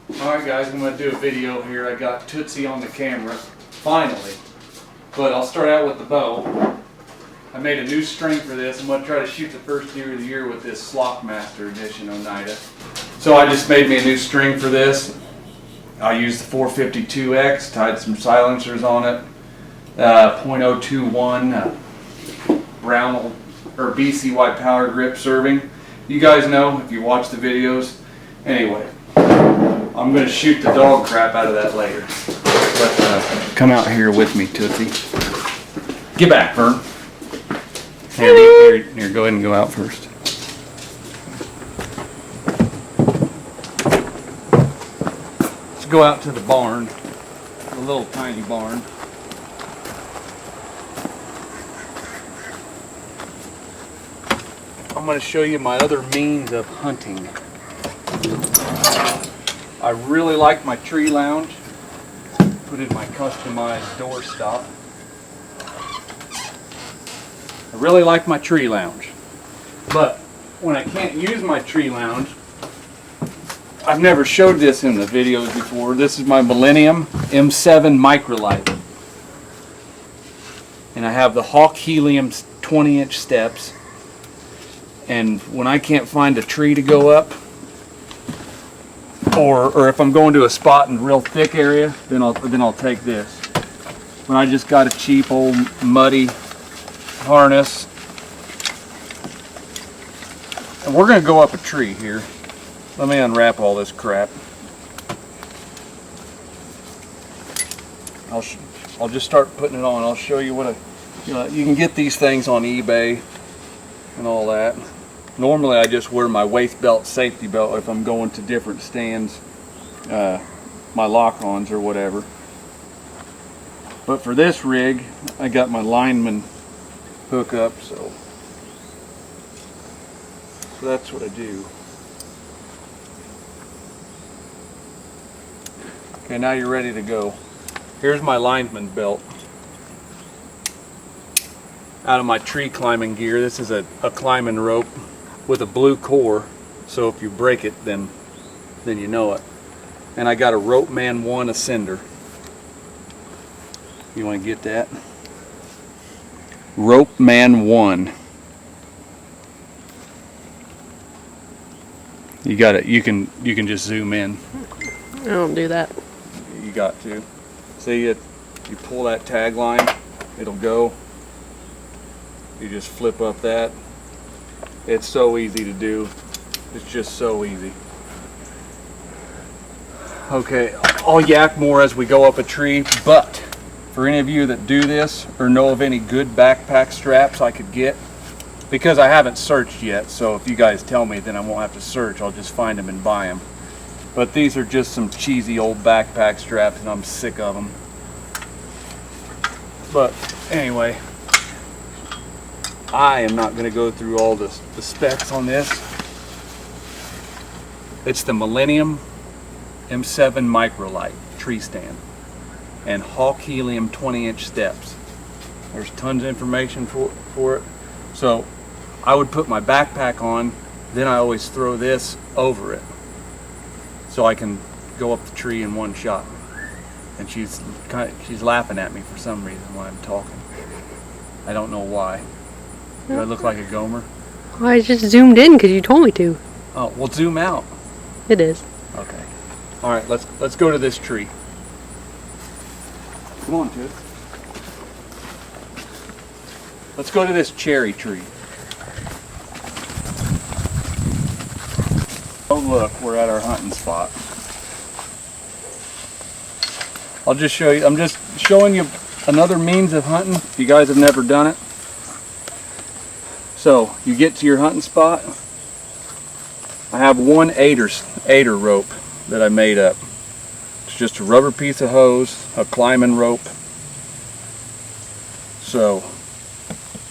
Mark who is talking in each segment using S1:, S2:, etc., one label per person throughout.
S1: Alright guys, I'm going to do a video here. I got Tootsie on the camera, finally. But I'll start out with the bow. I made a new string for this. I'm going to try to shoot the first deer of the year with this Slockmaster Edition Oneida. So I just made me a new string for this. I used the 452X, tied some silencers on it. .021 Brown or BC white power grip serving. You guys know if you watch the videos. Anyway, I'm going to shoot the dog crap out of that later. But come out here with me, Tootsie. Get back, Vern. Here, go ahead and go out first. Let's go out to the barn, the little tiny barn. I'm going to show you my other means of hunting. I really like my tree lounge. Put in my customized door stop. I really like my tree lounge. But when I can't use my tree lounge, I've never showed this in the videos before. This is my Millennium M7 Microlite. And I have the Helium 20-inch steps. And when I can't find a tree to go up, or if I'm going to a spot in a real thick area, then I'll take this. When I just got a cheap old muddy harness, and we're going to go up a tree here. Let me unwrap all this crap. I'll just start putting it on. I'll show you what you can get these things on eBay and all that. Normally I just wear my waist belt, safety belt if I'm going to different stands, my lock-ons or whatever. But for this rig, I got my lineman hookup, so that's what I do. Okay, now you're ready to go. Here's my lineman belt. Out of my tree climbing gear, this is a climbing rope with a blue core, so if you break it, then you know it. And I got a Rope Man 1 Ascender. You want to get that? Rope Man 1. You got it. You can just zoom in.
S2: I don't do that.
S1: You got to. See, you pull that tag line, it'll go. You just flip up that. It's so easy to do. It's just so easy. Okay, I'll yak more as we go up a tree, but for any of you that do this or know of any good backpack straps I could get, because I haven't searched yet, so if you guys tell me, then I won't have to search. I'll just find them and buy them. But these are just some cheesy old backpack straps, and I'm sick of them. But anyway, I am not going to go through all the specs on this. It's the Millennium M7 Microlite Treestand and Helium 20-inch steps. There's tons of information for it. So I would put my backpack on, then I always throw this over it so I can go up the tree in one shot. And she's laughing at me for some reason while I'm talking. I don't know why. Do I look like a gomer?
S2: Well, I just zoomed in because you told me to.
S1: Oh, well, zoom out.
S2: It is.
S1: Okay. All right, let's go to this tree. Come on, kid. Let's go to this cherry tree. Oh look, we're at our hunting spot. I'll just show you. I'm just showing you another means of hunting if you guys have never done it. So you get to your hunting spot. I have one aider rope that I made up. It's just a rubber piece of hose, a climbing rope. So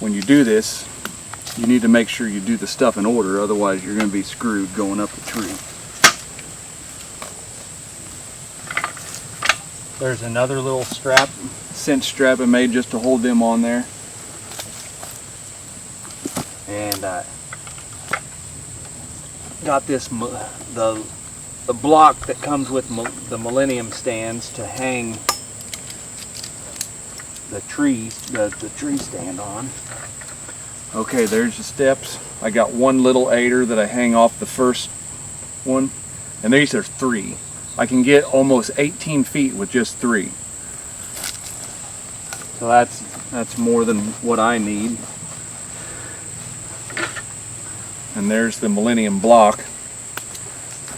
S1: when you do this, you need to make sure you do the stuff in order, otherwise you're going to be screwed going up the tree. There's another little strap, cinch strap I made just to hold them on there. And I got this, the the block that comes with the Millennium stands to hang the tree stand on. Okay, there's the steps. I got one little aider that I hang off the first one, and these are 3. I can get almost 18 feet with just 3. So that's more than what I need. And there's the Millennium block.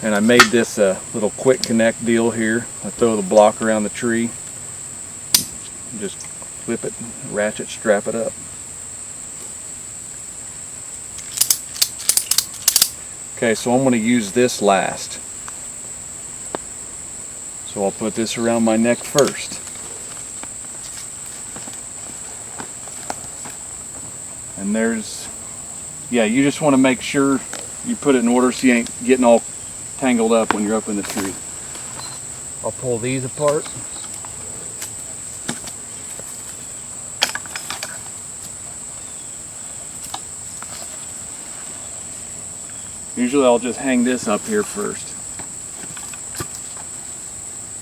S1: And I made this little quick connect deal here. I throw the block around the tree, just flip it, ratchet strap it up. Okay, so I'm going to use this last. So I'll put this around my neck first. And there's, yeah, you just want to make sure you put it in order so you ain't getting all tangled up when you're up in the tree. I'll pull these apart. Usually I'll just hang this up here first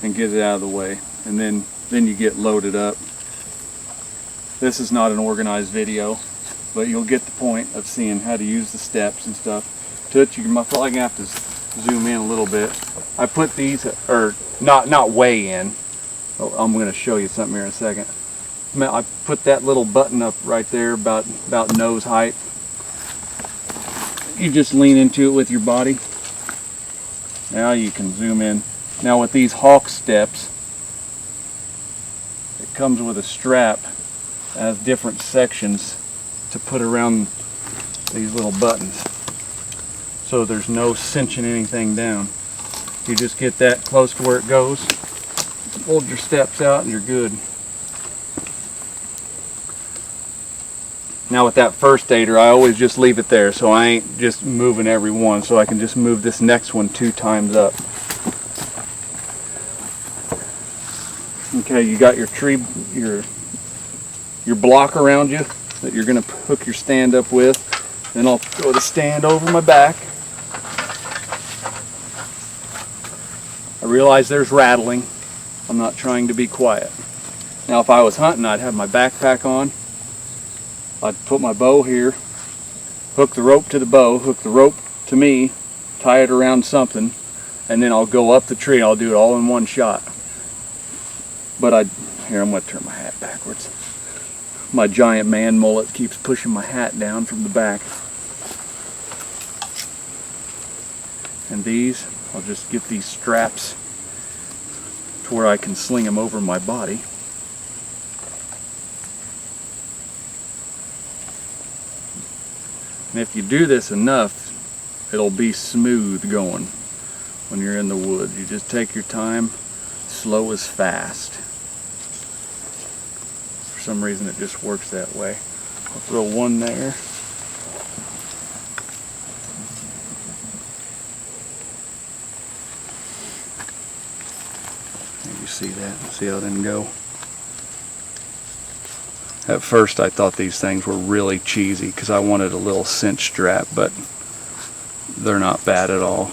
S1: and get it out of the way, and then you get loaded up. This is not an organized video, but you'll get the point of seeing how to use the steps and stuff. To it, you're probably gonna have to zoom in a little bit. I put these, or not way in. Oh, I'm gonna show you something here in a second. I put that little button up right there, about nose height. You just lean into it with your body. Now you can zoom in. Now with these hawk steps, it comes with a strap that has different sections to put around these little buttons, so there's no cinching anything down. You just get that close to where it goes, hold your steps out, and you're good. Now with that first aider, I always just leave it there, so I ain't just moving every one, so I can just move this next one 2 times up. Okay, you got your tree, your block around you that you're going to hook your stand up with. Then I'll throw the stand over my back. I realize there's rattling. I'm not trying to be quiet. Now if I was hunting, I'd have my backpack on. I'd put my bow here, hook the rope to the bow, hook the rope to me, tie it around something, and then I'll go up the tree. I'll do it all in one shot. But here, I'm going to turn my hat backwards. My giant man mullet keeps pushing my hat down from the back. And these, I'll just get these straps to where I can sling them over my body. And if you do this enough, it'll be smooth going when you're in the woods. You just take your time, slow is fast. For some reason it just works that way. I'll throw one there. You see that? See how it didn't go? At first I thought these things were really cheesy because I wanted a little cinch strap, but they're not bad at all.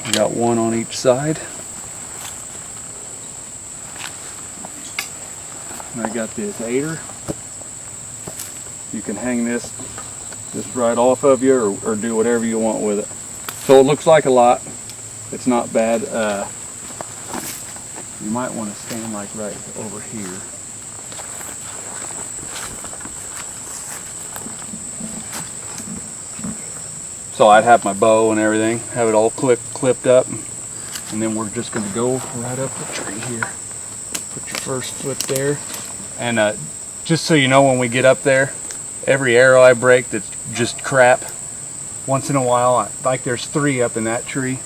S1: I got one on each side. And I got this aider. You can hang this just right off of you, or do whatever you want with it. So it looks like a lot. It's not bad. You might want to stand like right over here. So I'd have my bow and everything, have it all clipped up, and then we're just going to go right up the tree here. Put your first foot there, and just so you know, when we get up there, every arrow I break that's just crap, once in a while, like there's 3 up in that tree.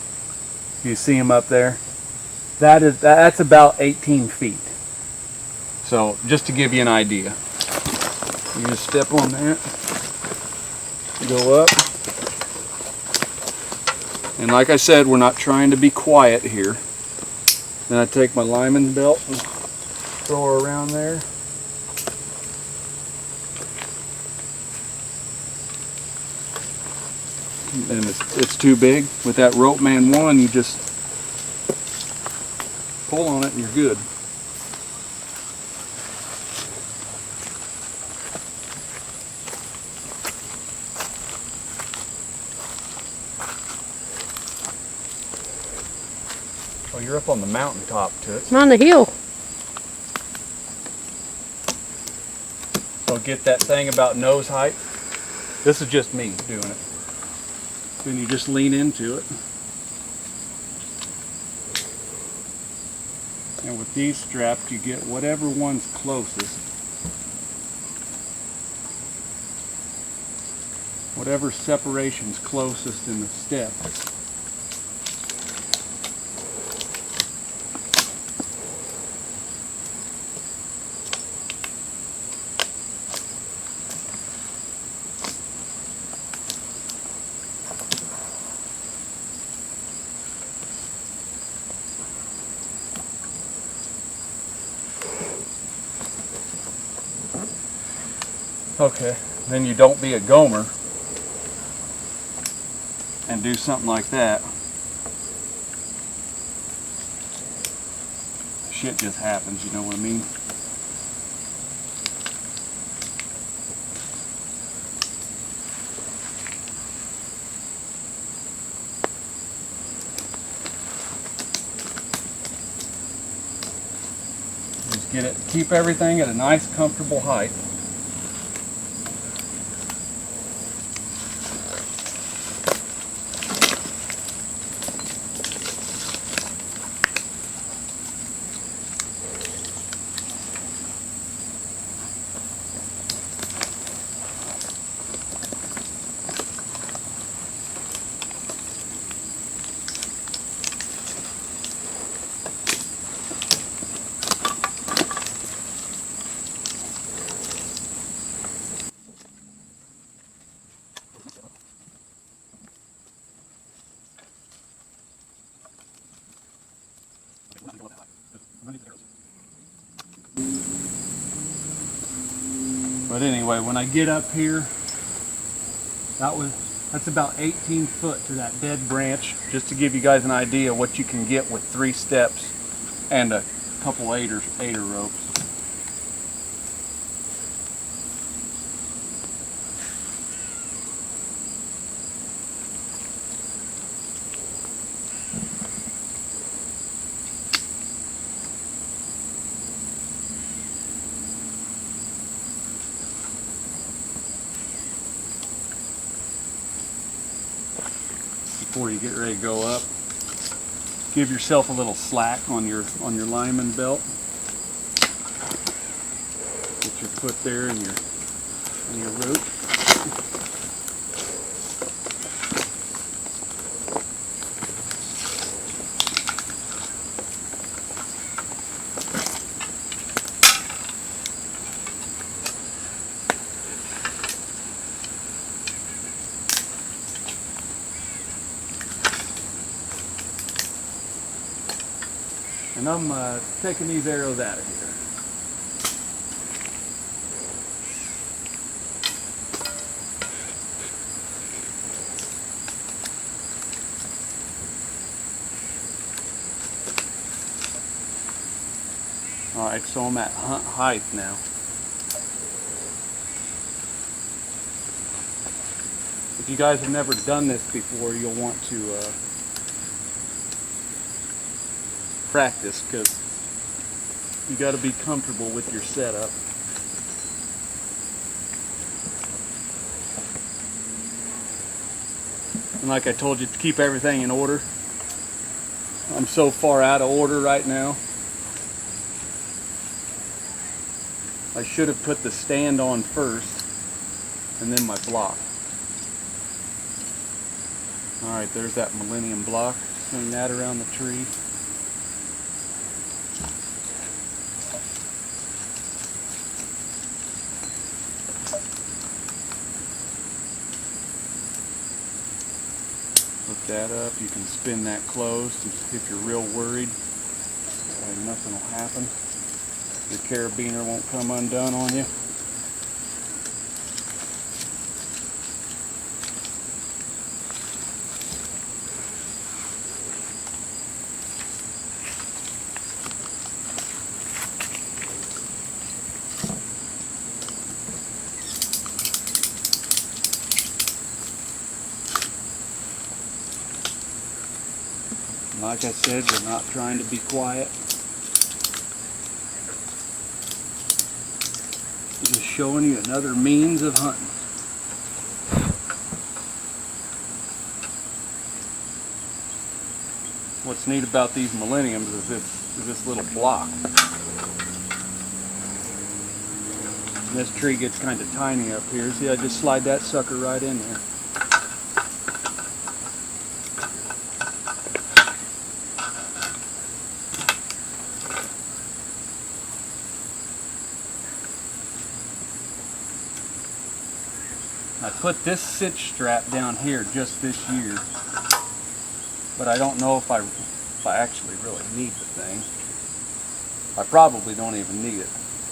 S1: You see them up there? That's about 18 feet. So just to give you an idea, you just step on that, go up, and like I said, we're not trying to be quiet here. And I take my lineman belt and throw her around there. And it's too big. With that Rope Man 1, you just pull on it and you're good. Oh, you're up on the mountaintop, Toots.
S2: I'm on the hill.
S1: So get that thing about nose height. This is just me doing it. Then you just lean into it. And with these straps, you get whatever one's closest. Whatever separation's closest in the step. Okay, then you don't be a gomer and do something like that. Shit just happens, you know what I mean? Just get it, keep everything at a nice comfortable height. But anyway, when I get up here, that's about 18 foot to that dead branch, just to give you guys an idea what you can get with 3 steps and a couple aider ropes. Before you get ready to go up, give yourself a little slack on your lineman belt. Get your foot there and your rope. And I'm taking these arrows out of here. Alright, so I'm at hunt height now. If you guys have never done this before, you'll want to practice, because you got to be comfortable with your setup. And like I told you, to keep everything in order. I'm so far out of order right now. I should have put the stand on first and then my block. Alright, there's that Millennium block. Swing that around the tree. Hook that up. You can spin that closed if you're real worried. And nothing will happen. Your carabiner won't come undone on you. Like I said, we're not trying to be quiet. Just showing you another means of hunting. What's neat about these Millenniums is this little block. And this tree gets kind of tiny up here. See, I just slide that sucker right in there. I put this cinch strap down here just this year, but I don't know if I actually really need the thing. I probably don't even need it.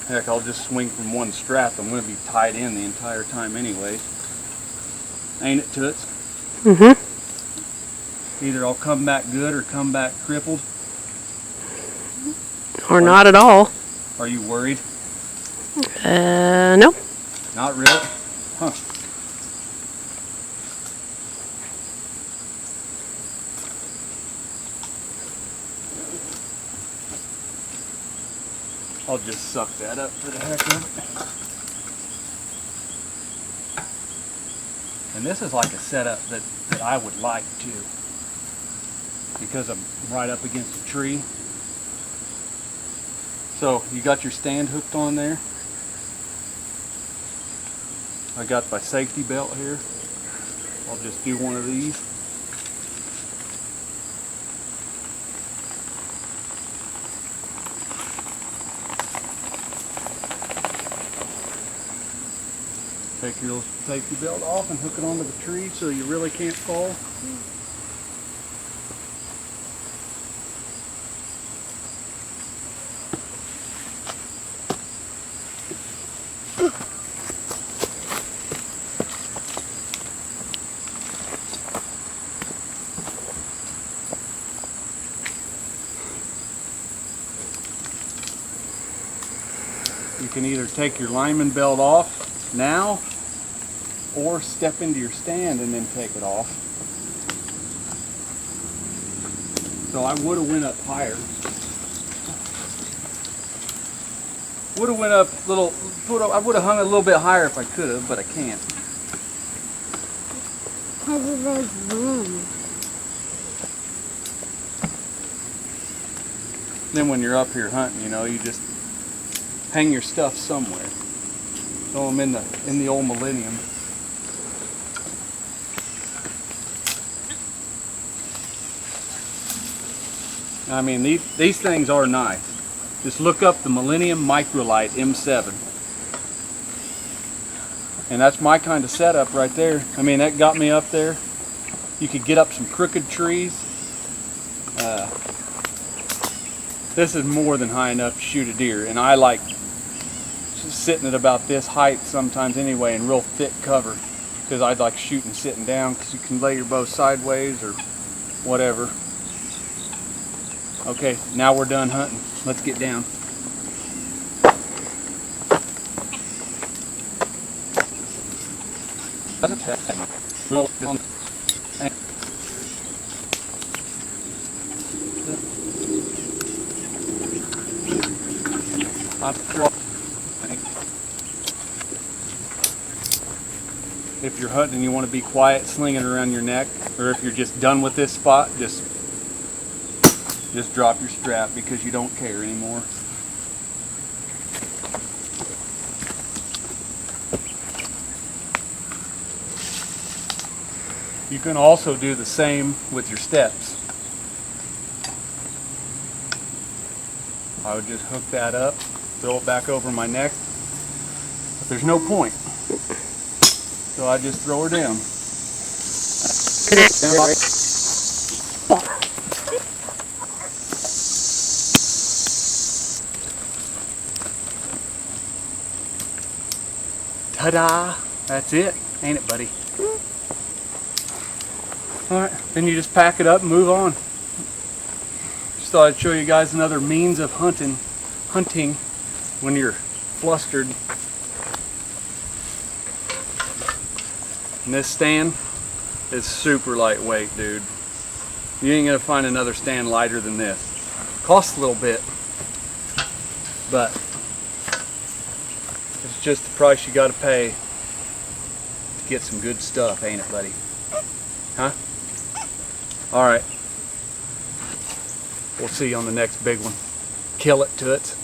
S1: Heck, I'll just swing from one strap. I'm going to be tied in the entire time anyway. Ain't it, Toots?
S2: Mm-hmm.
S1: Either I'll come back good or come back crippled.
S2: Or not at all.
S1: Are you worried?
S2: No.
S1: Not really? Huh. I'll just suck that up for the heck of it. And this is like a setup that I would like too, because I'm right up against a tree. So you got your stand hooked on there. I got my safety belt here. I'll just do one of these. Take your little safety belt off and hook it onto the tree so you really can't fall. You can either take your lineman belt off now or step into your stand and then take it off. So I would have went up higher. Would have went up a little, I would have hung a little bit higher if I could have, but I can't.
S3: Because there's room.
S1: Then when you're up here hunting, you know, you just hang your stuff somewhere. So I'm in the old Millennium. I mean, these things are nice. Just look up the Millennium Microlite M7. And that's my kind of setup right there. I mean, that got me up there. You could get up some crooked trees. This is more than high enough to shoot a deer, and I like sitting at about this height sometimes anyway, in real thick cover, because I like shooting sitting down, because you can lay your bow sideways or whatever. Okay, now we're done hunting. Let's get down. If you're hunting and you want to be quiet, sling it around your neck, or if you're just done with this spot, just drop your strap because you don't care anymore. You can also do the same with your steps. I would just hook that up, throw it back over my neck, but there's no point. So I just throw her down. Ta-da! That's it, ain't it, buddy? Alright, then you just pack it up and move on. Just thought I'd show you guys another means of hunting when you're flustered. And this stand is super lightweight, dude. You ain't gonna find another stand lighter than this. Costs a little bit, but it's just the price you gotta pay to get some good stuff, ain't it, buddy? Huh? Alright. We'll see you on the next big one. Kill it, toots.